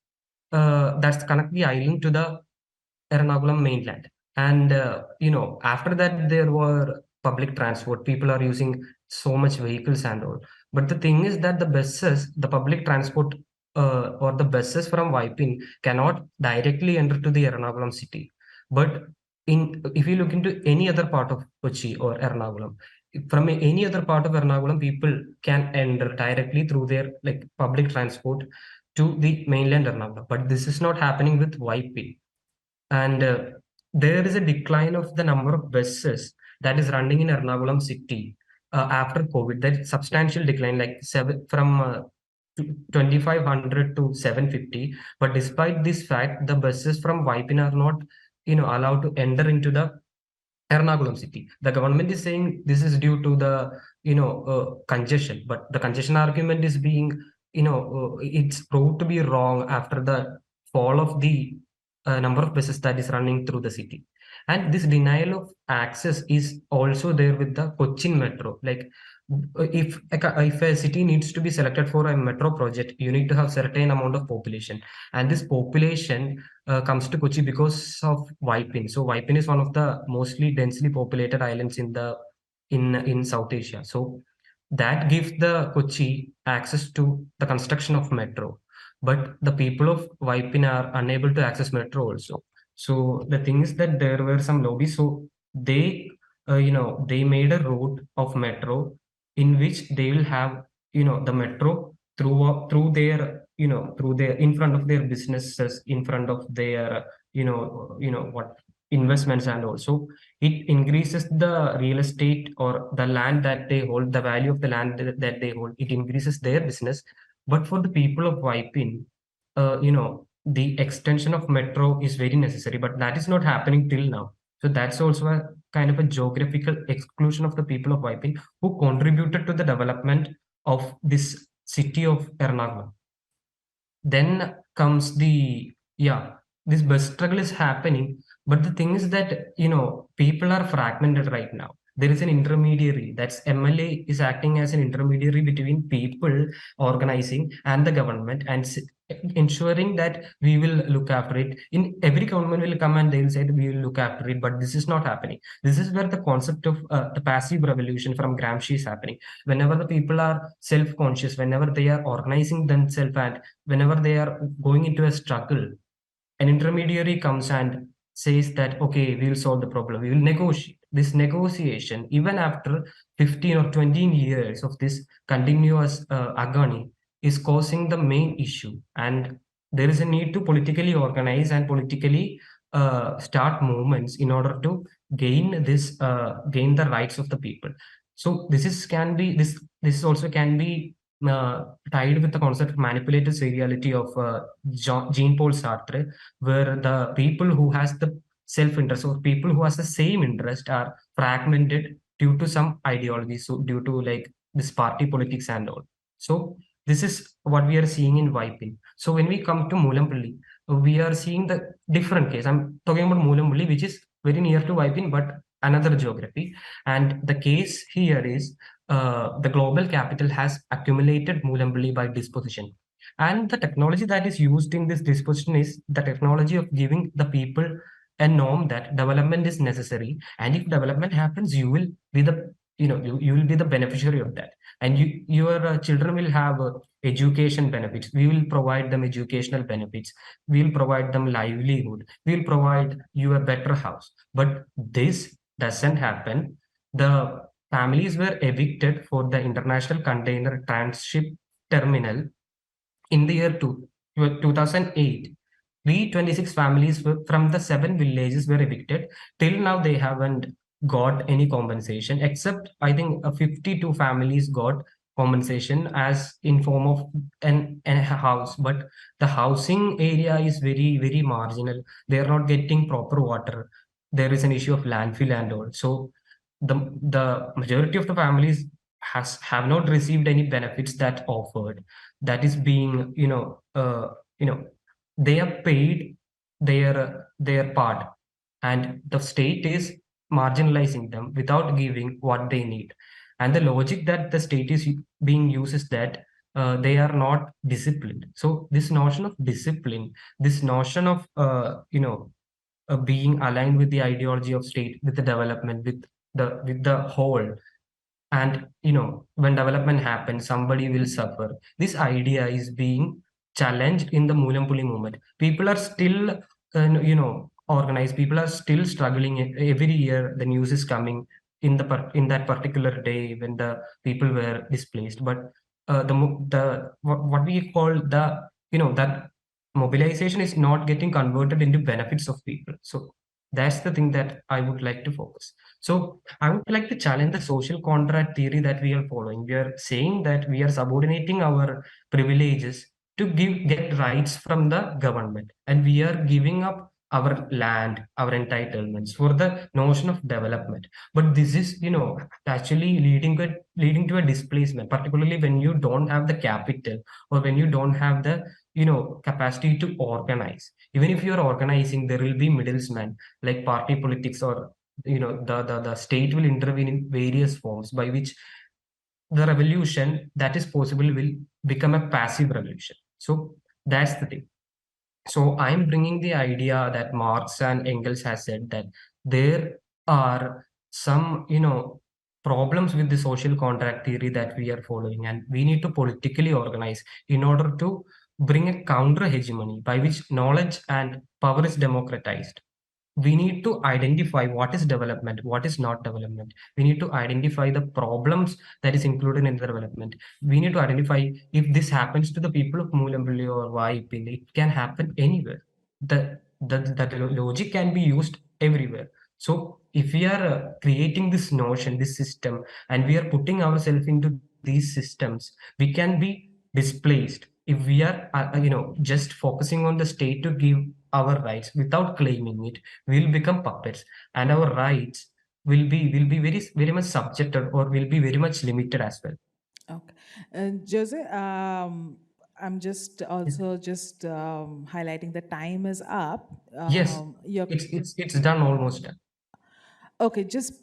the Ernakulam mainland. And after that, there were public transport. People are using so much vehicles and all. But the thing is that the public transport or the buses from Vipin cannot directly enter to the Ernakulam city. But if you look into any other part of Kochi or Ernakulam, from any other part of Ernakulam, people can enter directly through their public transport to the mainland Ernakulam. But this is not happening with Vipin. And there is a decline of the number of buses that is running in Ernakulam city after COVID. That substantial decline, from 2,500 to 750. But despite this fact, the buses from Vipin are not allowed to enter into the Ernakulam city. The government is saying this is due to the congestion, but the congestion argument is being it's proved to be wrong after the fall of the number of buses that is running through the city. And this denial of access is also there with the Cochin metro. Like if a city needs to be selected for a metro project, you need to have certain amount of population, and this population comes to Kochi because of Waipin. So Waipin is one of the mostly densely populated islands in the in South Asia. So that gives the Kochi access to the construction of metro. But the people of Waipin are unable to access metro also. So the thing is that there were some lobbies. So they they made a route of metro in which they will have the metro through their through their in front of their businesses, in front of their what investments, and also it increases the real estate or the land that they hold, the value of the land that they hold. It increases their business. But for the people of Waipin, the extension of metro is very necessary, but that is not happening till now. So that's also a kind of a geographical exclusion of the people of Waipin who contributed to the development of this city of Ernakulam. Then comes the this bus struggle is happening, but the thing is that people are fragmented right now. There is an intermediary, that's MLA is acting as an intermediary between people organizing and the government, and ensuring that we will look after it. In every government will come and they'll say that we will look after it, but this is not happening. This is where the concept of the passive revolution from Gramsci is happening. Whenever the people are self-conscious, whenever they are organizing themselves, and whenever they are going into a struggle, an intermediary comes and says that, okay, we will solve the problem, we will negotiate. This negotiation, even after 15 or 20 years of this continuous agony, is causing the main issue. And there is a need to politically organize and politically start movements in order to gain the rights of the people. So this also can be tied with the concept of manipulated seriality of Jean-Paul Sartre, where the people who has the self-interest or people who has the same interest are fragmented due to some ideology, so due to like this party politics and all. So this is what we are seeing in Waipin. So when we come to Mulampalli, we are seeing the different case. I'm talking about Mulampalli, which is very near to Waipin, but another geography. And the case here is the global capital has accumulated Mulampalli by disposition. And the technology that is used in this disposition is the technology of giving the people a norm that development is necessary. And if development happens, you will be you will be the beneficiary of that. And your children will have education benefits. We will provide them educational benefits. We will provide them livelihood. We will provide you a better house. But this doesn't happen. The families were evicted for the International Container Transship Terminal in the year 2008. 326 families from the 7 villages were evicted. Till now, they haven't got any compensation, except I think 52 families got compensation as in form of a house. But the housing area is very, very marginal. They are not getting proper water. There is an issue of landfill and all. So the majority of the families have not received any benefits that offered. That is being they have paid their part, and the state is marginalizing them without giving what they need. And the logic that the state is being used is that they are not disciplined. So this notion of discipline, this notion of being aligned with the ideology of state, with the development, with the whole, and when development happens somebody will suffer, this idea is being challenged in the Mulampuli movement. People are still organized. People are still struggling. Every year the news is coming in that particular day when the people were displaced. But what we call the that mobilization is not getting converted into benefits of people. So that's the thing that I would like to focus. So I would like to challenge the social contract theory that we are following. We are saying that we are subordinating our privileges to get rights from the government, and we are giving up our land, our entitlements, for the notion of development. But this is, actually leading to a displacement, particularly when you don't have the capital or when you don't have the, capacity to organize. Even if you're organizing, there will be middlemen like party politics, or the state will intervene in various forms by which the revolution that is possible will become a passive revolution. So that's the thing. So I'm bringing the idea that Marx and Engels has said, that there are some, problems with the social contract theory that we are following, and we need to politically organize in order to bring a counter hegemony by which knowledge and power is democratized. We need to identify what is development, what is not development. We need to identify the problems that is included in the development. We need to identify, if this happens to the people of Mulambili or Vaipil, it can happen anywhere. The logic can be used everywhere. So if we are creating this notion, this system, and we are putting ourselves into these systems, we can be displaced if we are just focusing on the state to give our rights without claiming it. We'll become puppets, and our rights will be very very much subjected, or will be very much limited as well. Okay. Jose, I'm just also just highlighting the time is up. Yes, You're it's done, almost done. okay. Just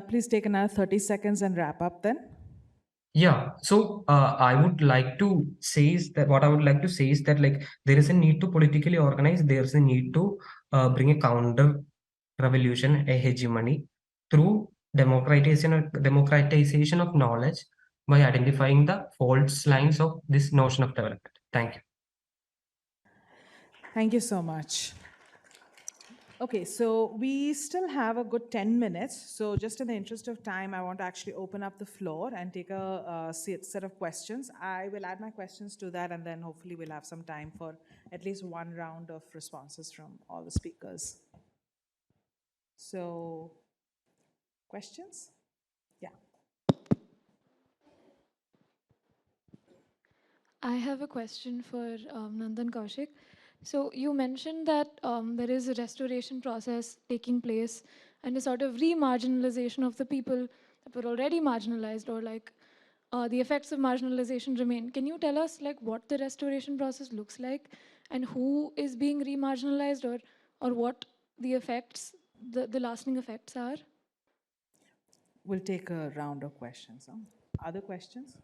please take another 30 seconds and wrap up then. Yeah, so I would like to say is that what I would like to say is that, like, there is a need to politically organize. There's a need to bring a counter revolution, a hegemony, through democratization of knowledge, by identifying the fault lines of this notion of development. Thank you. Thank you so much. Okay, so we still have a good 10 minutes. So just in the interest of time, I want to actually open up the floor and take a set of questions. I will add my questions to that, and then hopefully we'll have some time for at least one round of responses from all the speakers. So, questions? Yeah. I have a question for Nandan Kaushik. So you mentioned that there is a restoration process taking place and a sort of remarginalization of the people that were already marginalized, or like the effects of marginalization remain. Can you tell us like what the restoration process looks like and who is being remarginalized, or what the effects, the lasting effects are? We'll take a round of questions. Huh? Other questions?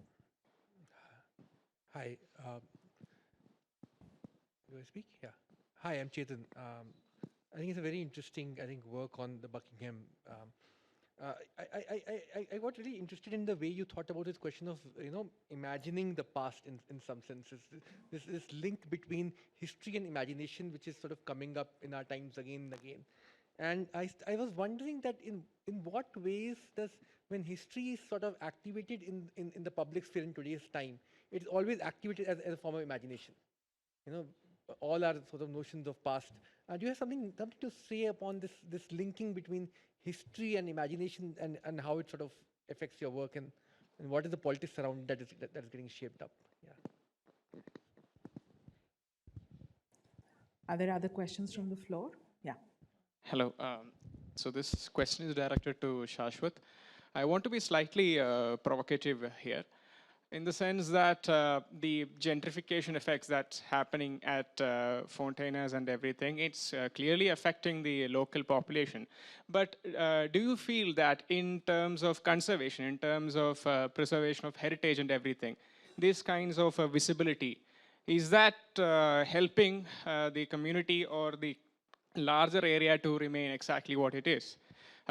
Hi. Do I speak? Yeah. Hi, I'm Chetan. I think it's a very interesting, work on the Buckingham. I got really interested in the way you thought about this question of, imagining the past in some senses. This link between history and imagination, which is sort of coming up in our times again and again. And I was wondering that in what ways does, when history is sort of activated in the public sphere in today's time, it's always activated as a form of imagination. You know, all our sort of notions of past. Do you have something to say upon this linking between history and imagination, and how it sort of affects your work, and what is the politics around that is getting shaped up? Yeah. Are there other questions from the floor? Yeah. Hello. So this question is directed to Shashwat. I want to be slightly provocative here, in the sense that the gentrification effects that's happening at Fontainhas and everything, it's clearly affecting the local population. But do you feel that in terms of conservation, in terms of preservation of heritage and everything, these kinds of visibility, is that helping the community or the larger area to remain exactly what it is?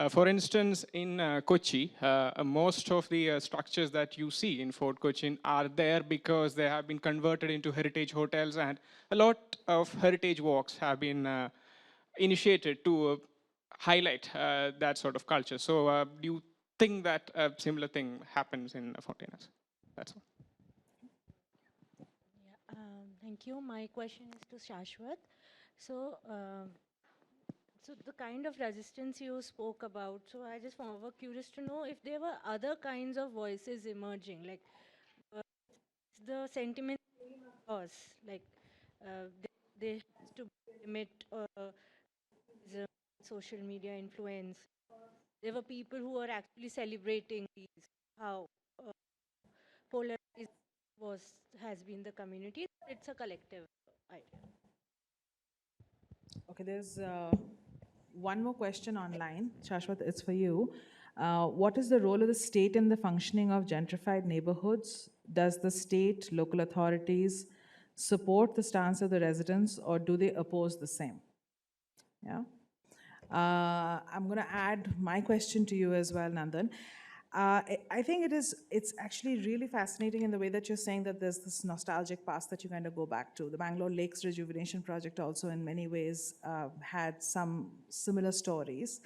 For instance, in Kochi, most of the structures that you see in Fort Cochin are there because they have been converted into heritage hotels, and a lot of heritage walks have been initiated to highlight that sort of culture. So do you think that a similar thing happens in Fontainhas? That's all. Yeah, thank you. My question is to Shashwat. So, so the kind of resistance you spoke about, so I just were curious to know if there were other kinds of voices emerging, like the sentiment was like they has to limit social media influence. There were people who were actually celebrating these, how polarized has been the community. It's a collective idea. Okay, there's one more question online. Shashwat, it's for you. What is the role of the state in the functioning of gentrified neighborhoods? Does the state, local authorities support the stance of the residents, or do they oppose the same? Yeah. I'm going to add my question to you as well, Nandan. I think it's actually really fascinating in the way that you're saying that there's this nostalgic past that you kind of go back to. The Bangalore Lakes Rejuvenation Project also in many ways had some similar stories.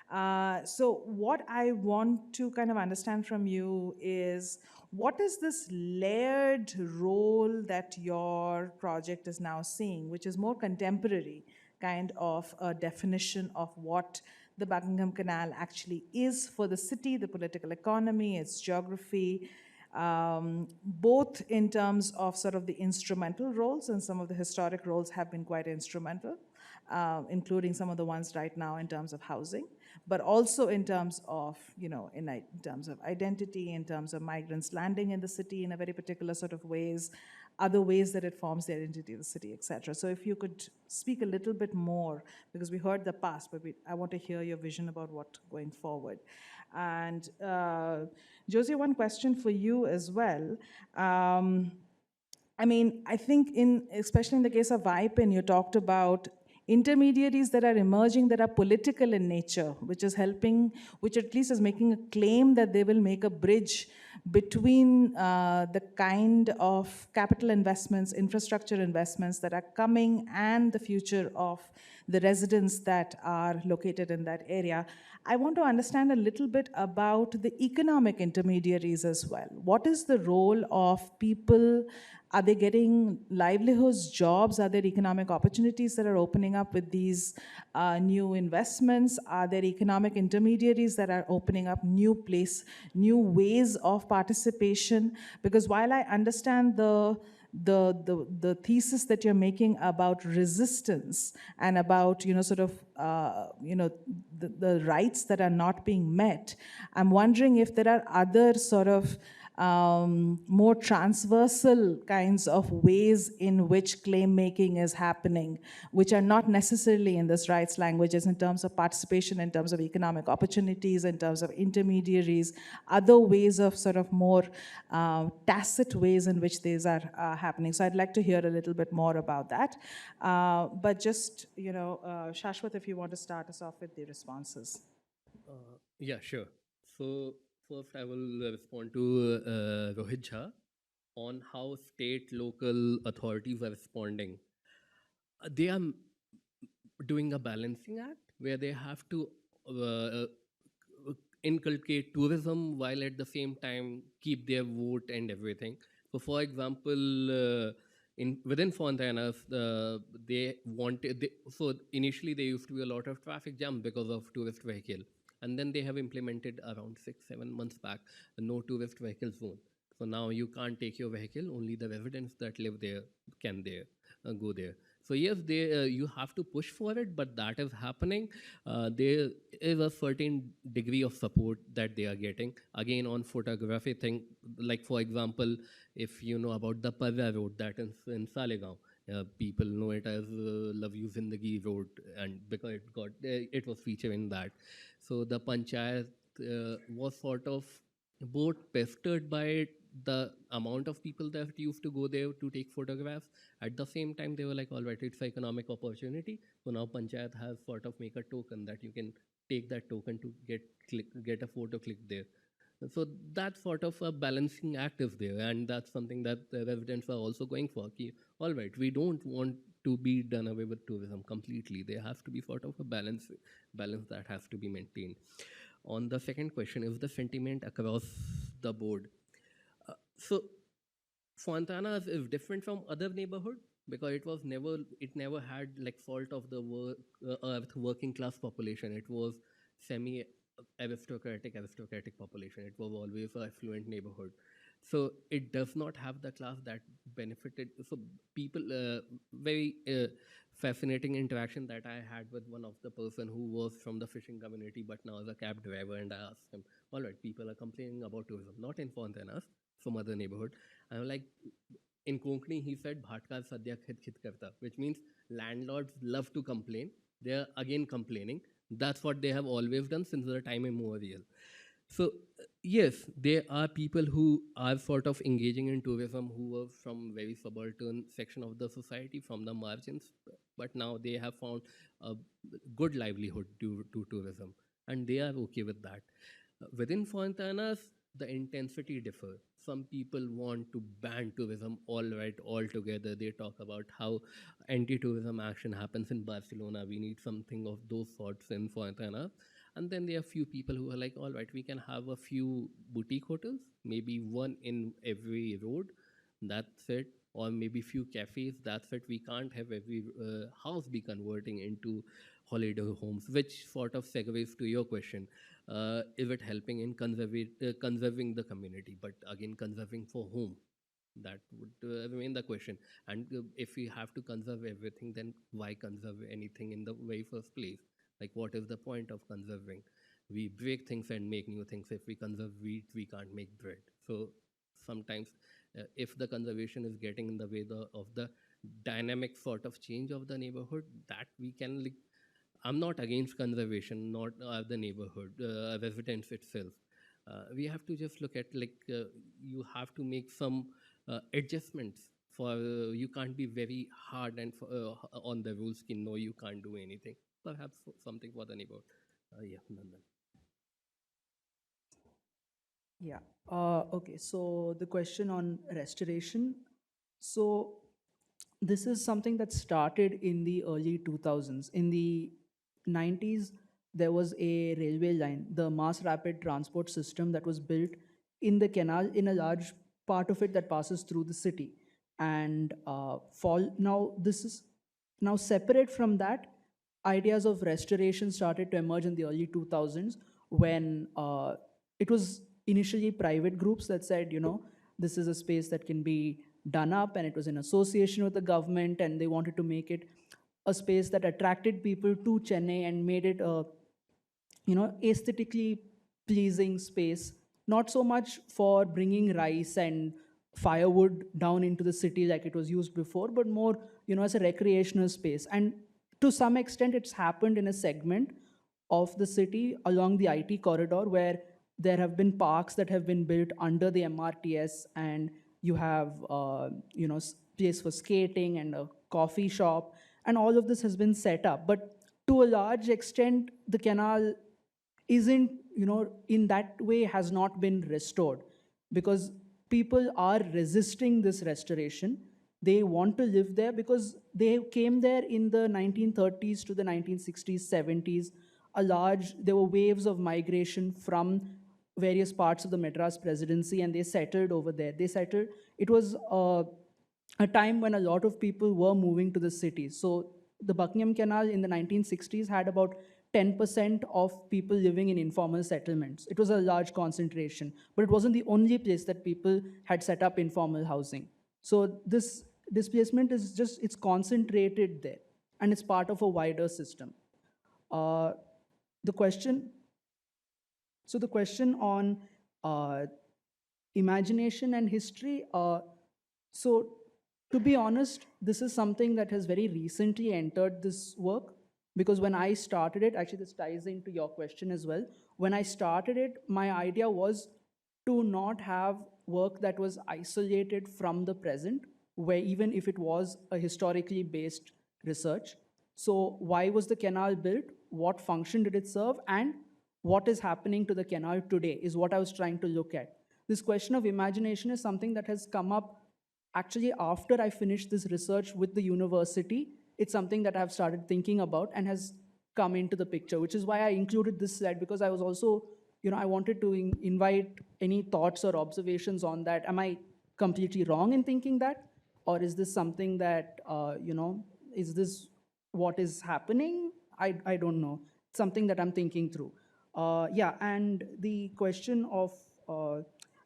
So what I want to kind of understand from you is, what is this layered role that your project is now seeing, which is more contemporary kind of a definition of what the Buckingham Canal actually is for the city, the political economy, its geography, both in terms of sort of the instrumental roles, and some of the historic roles have been quite instrumental, including some of the ones right now in terms of housing, but also in terms of, in terms of identity, in terms of migrants landing in the city in a very particular sort of ways, other ways that it forms the identity of the city, etc. So if you could speak a little bit more, because we heard the past, but I want to hear your vision about what going forward. And Josie, one question for you as well. I mean, I think especially in the case of VIPIN, you talked about intermediaries that are emerging that are political in nature, which at least is making a claim that they will make a bridge between the kind of capital investments, infrastructure investments that are coming and the future of the residents that are located in that area. I want to understand a little bit about the economic intermediaries as well. What is the role of people? Are they getting livelihoods, jobs? Are there economic opportunities that are opening up with these new investments? Are there economic intermediaries that are opening up new ways of participation? Because while I understand the thesis that you're making about resistance and about the rights that are not being met, I'm wondering if there are other sort of more transversal kinds of ways in which claim making is happening, which are not necessarily in this rights languages, in terms of participation, in terms of economic opportunities, in terms of intermediaries, other ways of sort of more tacit ways in which these are happening. So I'd like to hear a little bit more about that. But just, Shashwat, if you want to start us off with the responses. Yeah, sure. So first I will respond to Rohit Jha on how state, local authorities are responding. They are doing a balancing act where they have to inculcate tourism while at the same time keep their vote and everything. So for example, within Fontainhas, so initially there used to be a lot of traffic jam because of tourist vehicle. And then they have implemented around 6-7 months back a no tourist vehicle zone. So now you can't take your vehicle, only the residents that live there can go there. So yes, you have to push for it, but that is happening. There is a certain degree of support that they are getting. Again, on photography thing, like for example, if you know about the Parra Road that is in Salegaon, people know it as Love You Zindagi Road, and because it was featured in that. So the panchayat was sort of both pestered by the amount of people that used to go there to take photographs. At the same time, they were like, all right, it's an economic opportunity. So now panchayat has sort of make a token that you can take that token to get a photo click there. So that sort of a balancing act is there, and that's something that the residents are also going for. All right, we don't want to be done away with tourism completely. There has to be sort of a balance that has to be maintained. On the second question, is the sentiment across the board? So Fontainhas is different from other neighborhood because it never had like salt of the earth working class population. It was semi aristocratic population. It was always a affluent neighborhood. So it does not have the class that benefited. So people, very fascinating interaction that I had with one of the person who was from the fishing community, but now is a cab driver. And I asked him, all right, people are complaining about tourism, not in Fontainhas, some other neighborhood. And I'm like, in Konkani, he said, Bhatkar Sadhya Khit Khit Karta, which means landlords love to complain. They're again complaining. That's what they have always done since the time immemorial. So yes, there are people who are sort of engaging in tourism who were from very subaltern section of the society, from the margins, but now they have found a good livelihood to tourism, and they are okay with that. Within Fontana's, the intensity differ. Some people want to ban tourism altogether. They talk about how anti-tourism action happens in Barcelona. We need something of those sorts in Fontana. And then there are a few people who are like, all right, we can have a few boutique hotels, maybe one in every road. That's it. Or maybe few cafes. That's it. We can't have every house be converting into holiday homes, which sort of segues to your question. Is it helping in conserving the community? But again, conserving for whom? That would remain the question. And if we have to conserve everything, then why conserve anything in the very first place? Like, what is the point of conserving? We break things and make new things. If we conserve wheat, we can't make bread. So sometimes, if the conservation is getting in the way of the dynamic sort of change of the neighborhood, that we can. Like, I'm not against conservation, not the neighborhood, residents itself. We have to just look at, like, you have to make some adjustments. For you can't be very hard and on the rules. No, you can't do anything. Perhaps something for the neighborhood. Yeah, Nandan. Yeah. Okay. So the question on restoration. So this is something that started in the early 2000s. In the 90s, there was a railway line, the mass rapid transport system that was built in the canal, in a large part of it that passes through the city. And now this is now separate from that. Ideas of restoration started to emerge in the early 2000s when it was initially private groups that said, this is a space that can be done up, and it was in association with the government, and they wanted to make it a space that attracted people to Chennai and made it a aesthetically pleasing space, not so much for bringing rice and firewood down into the city like it was used before, but more as a recreational space. And to some extent it's happened in a segment of the city along the IT corridor where there have been parks that have been built under the MRTS, and you have place for skating and a coffee shop, and all of this has been set up. But to a large extent, the canal isn't, in that way has not been restored, because people are resisting this restoration. They want to live there because they came there in the 1930s to the 1960s, 70s. There were waves of migration from various parts of the Madras presidency, and they settled over there. It was a time when a lot of people were moving to the cities. So the Buckingham Canal in the 1960s had about 10% of people living in informal settlements. It was a large concentration, but it wasn't the only place that people had set up informal housing. So this displacement it's concentrated there, and it's part of a wider system. The question on imagination and history. So to be honest, this is something that has very recently entered this work, because when I started it, actually this ties into your question as well. When I started it, my idea was to not have work that was isolated from the present, where even if it was a historically based research. So why was the canal built? What function did it serve? And what is happening to the canal today is what I was trying to look at. This question of imagination is something that has come up actually after I finished this research with the university. It's something that I've started thinking about and has come into the picture, which is why I included this slide, because I was also, I wanted to invite any thoughts or observations on that. Am I completely wrong in thinking that? Or is this something that, is this what is happening? I don't know. It's something that I'm thinking through. Yeah, and the question of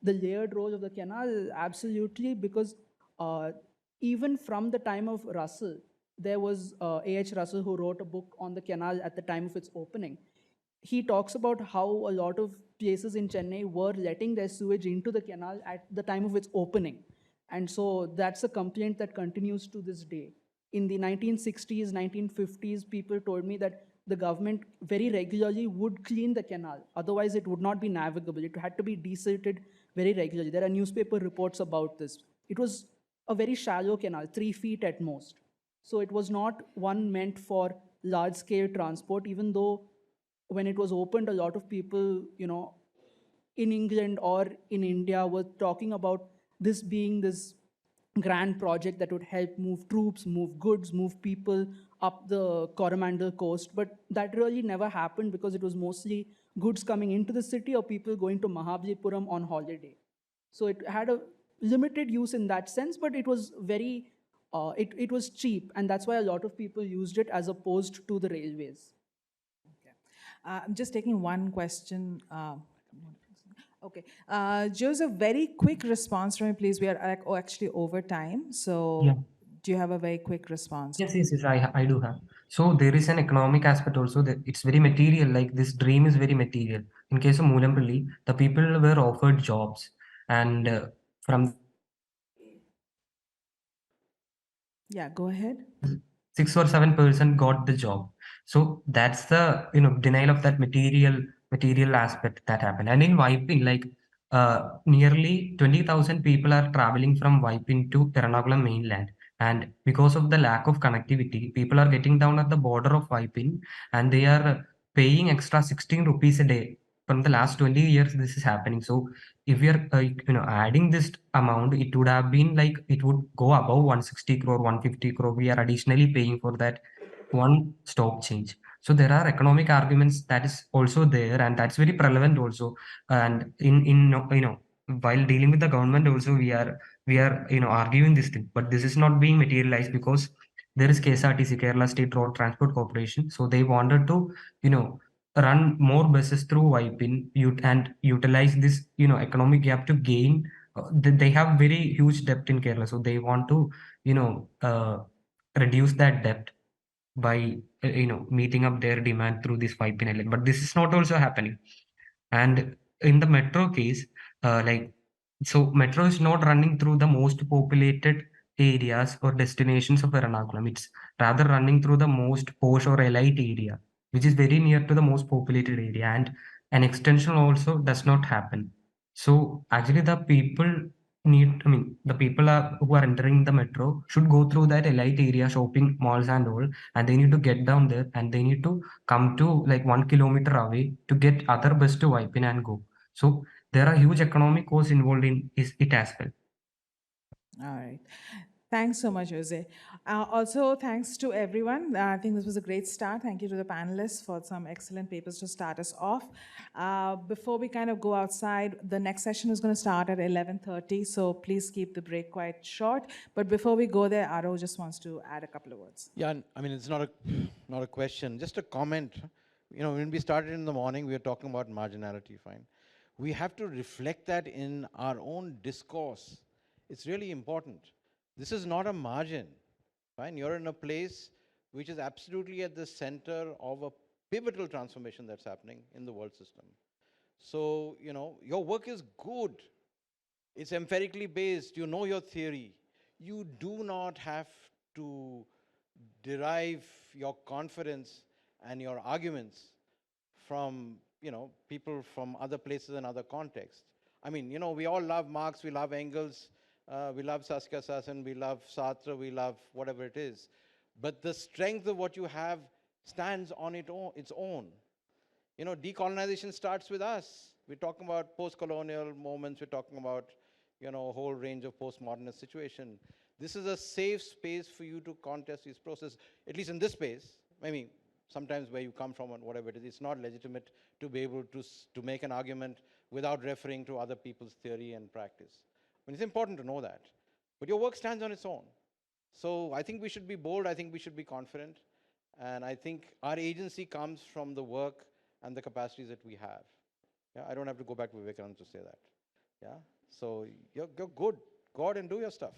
The layered role of the canal, absolutely, because even from the time of Russell, there was A.H. Russell who wrote a book on the canal at the time of its opening. He talks about how a lot of places in Chennai were letting their sewage into the canal at the time of its opening. And so that's a complaint that continues to this day. In the 1960s, 1950s, people told me that the government very regularly would clean the canal. Otherwise, it would not be navigable. It had to be desilted very regularly. There are newspaper reports about this. It was a very shallow canal, 3 feet at most. So it was not one meant for large-scale transport, even though when it was opened, a lot of people, in England or in India were talking about this being this grand project that would help move troops, move goods, move people up the Coromandel coast. But that really never happened because it was mostly goods coming into the city or people going to Mahabalipuram on holiday. So it had a limited use in that sense, but it was very, it was cheap. And that's why a lot of people used it as opposed to the railways. I'm just taking one question. Okay. Joseph, very quick response from me, please. We are actually over time. So Yeah. do you have a very quick response? Yes, I do have. So there is an economic aspect also that it's very material, like this dream is very material. In case of Mulampalli, the people were offered jobs and from Yeah, go ahead. 6 or 7% got the job. So that's the denial of that material aspect that happened. And in Vipin, like nearly 20,000 people are traveling from Vipin to Ernakulam mainland. And because of the lack of connectivity, people are getting down at the border of Vipin and they are paying extra 16 rupees a day. From the last 20 years, this is happening. So if we are adding this amount, it would have been like it would go above 160 crore, 150 crore. We are additionally paying for that one stop change. So there are economic arguments that is also there, and that's very prevalent also. And in while dealing with the government also, we are arguing this thing, but this is not being materialized because there is KSRTC, Kerala State Road Transport Corporation. So they wanted to run more buses through Vipin and utilize this economic gap to gain. They have very huge debt in Kerala, so they want to reduce that debt by meeting up their demand through this Vipin island. But this is not also happening. And in the metro case, like so, metro is not running through the most populated areas or destinations of Ernakulam. It's rather running through the most posh or elite area, which is very near to the most populated area, and an extension also does not happen. So actually, the people the people who are entering the metro should go through that elite area, shopping malls and all, and they need to get down there and they need to come to like 1 kilometer away to get other bus to wipe in and go. So there are huge economic costs involved in it as well. All right. Thanks so much, Jose. Also, thanks to everyone. I think this was a great start. Thank you to the panelists for some excellent papers to start us off. Before we kind of go outside, the next session is going to start at 11:30, so please keep the break quite short. But before we go there, Aro just wants to add a couple of words. Yeah, I mean, it's not a question, just a comment. When we started in the morning, we were talking about marginality, fine. We have to reflect that in our own discourse. It's really important. This is not a margin, fine. You're in a place which is absolutely at the center of a pivotal transformation that's happening in the world system. So, your work is good. It's empirically based. You know your theory. You do not have to derive your confidence and your arguments from people from other places and other contexts. I mean, we all love Marx, we love Engels, we love Saskia Sassen, we love Sartre, we love whatever it is. But the strength of what you have stands on its own. Decolonization starts with us. We're talking about post-colonial moments, we're talking about a whole range of postmodernist situation. This is a safe space for you to contest these processes, at least in this space. I mean, sometimes where you come from and whatever it is, it's not legitimate to be able to make an argument without referring to other people's theory and practice. I mean, it's important to know that. But your work stands on its own. So I think we should be bold, I think we should be confident, and I think our agency comes from the work and the capacities that we have. Yeah, I don't have to go back to Vikram to say that. Yeah. So you're good. Go out and do your stuff.